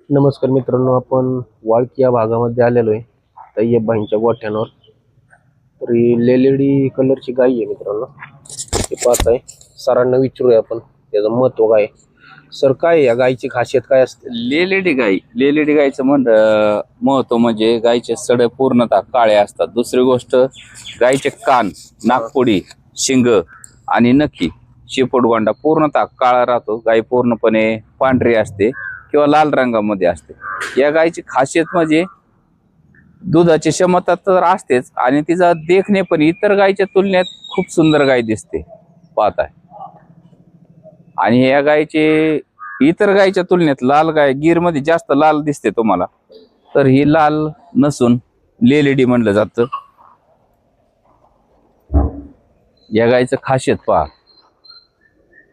नमस्कार मित्रांनो, आपण वाळकी या भागामध्ये आलेलो आहे तय्यब भाईंच्या गोठ्यावर. तर ही लेलेडी कलरची गाय आहे मित्रांनो, ते पाहत आहे. सरांना विचारूया आपण त्याचं महत्व काय. सर, काय या गायची खासियत काय असते? लेलेडी गायचं महत्व म्हणजे गायचे सडे पूर्णतः काळे असतात. दुसरी गोष्ट, गायचे कान, नाकपुडी, शिंग आणि नक्की शेपूटगोंडा पूर्णतः काळा राहतो. गाय पूर्णपणे पांढरी असते किंवा लाल रंगामध्ये असते. या गायची खासियत म्हणजे दुधाची क्षमता तर असतेच आणि तिचा देखणे पण इतर गायच्या तुलनेत खूप सुंदर गाय दिसते पाहत आहे. आणि या गायचे इतर गायच्या तुलनेत लाल गाय गिर मध्ये जास्त लाल दिसते तुम्हाला, तर ही लाल नसून लेलेडी म्हणलं जातं. या गायचं खासियत पहा,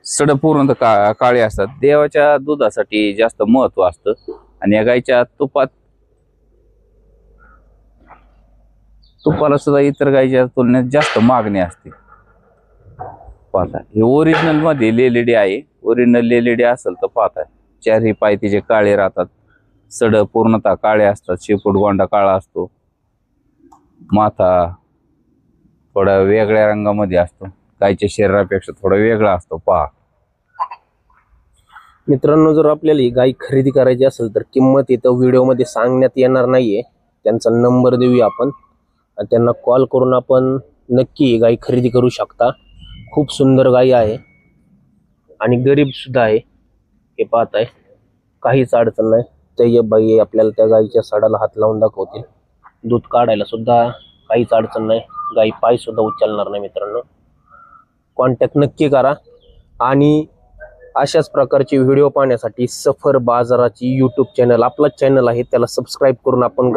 सड पूर्ण काळे असतात. देवाच्या दुधासाठी जास्त महत्व असतं आणि या गायच्या तुपाला सुद्धा इतर गायच्या तुलनेत जास्त मागणी असते. पाहता हे ओरिजिनल मध्ये लेलेडी आहे. ओरिजिनल लेलेडी असेल तर पाहता चारही पाय तिचे काळे राहतात, सड पूर्णतः काळे असतात, शेपूट गोंडा काळा असतो, माथा थोडा वेगळ्या रंगामध्ये असतो, गायच्या शरीरापेक्षा थोडा वेगळा असतो. पहा मित्रांनो, जर आपल्याला ही गाय खरेदी करायची असेल तर किंमत इथं व्हिडिओमध्ये सांगण्यात येणार नाहीये. त्यांचा नंबर देऊया आपण आणि त्यांना कॉल करून आपण नक्की ही गाय खरेदी करू शकता. खूप सुंदर गाय आहे आणि गरीब सुद्धा आहे. हे पाहत आहे, काहीच अडचण नाही. तय्यब बाई आपल्याला त्या गायीच्या सडाला हात लावून दाखवतील. दूध काढायला सुद्धा काहीच अडचण नाही. गाई पाय सुद्धा उचलणार नाही. मित्रांनो, कॉन्टॅक्ट नक्की करा आणि अशाच प्रकारचे व्हिडिओ पाहण्यासाठी सफर बाजाराची यूट्यूब चॅनल, आपला चॅनल आहे, त्याला सबस्क्राईब करून आपण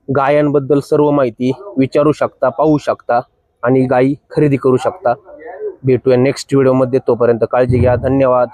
गायांबद्दल सर्व माहिती विचारू शकता, पाहू शकता आणि गायी खरेदी करू शकता. भेटूया नेक्स्ट व्हिडिओमध्ये. तोपर्यंत काळजी घ्या. धन्यवाद.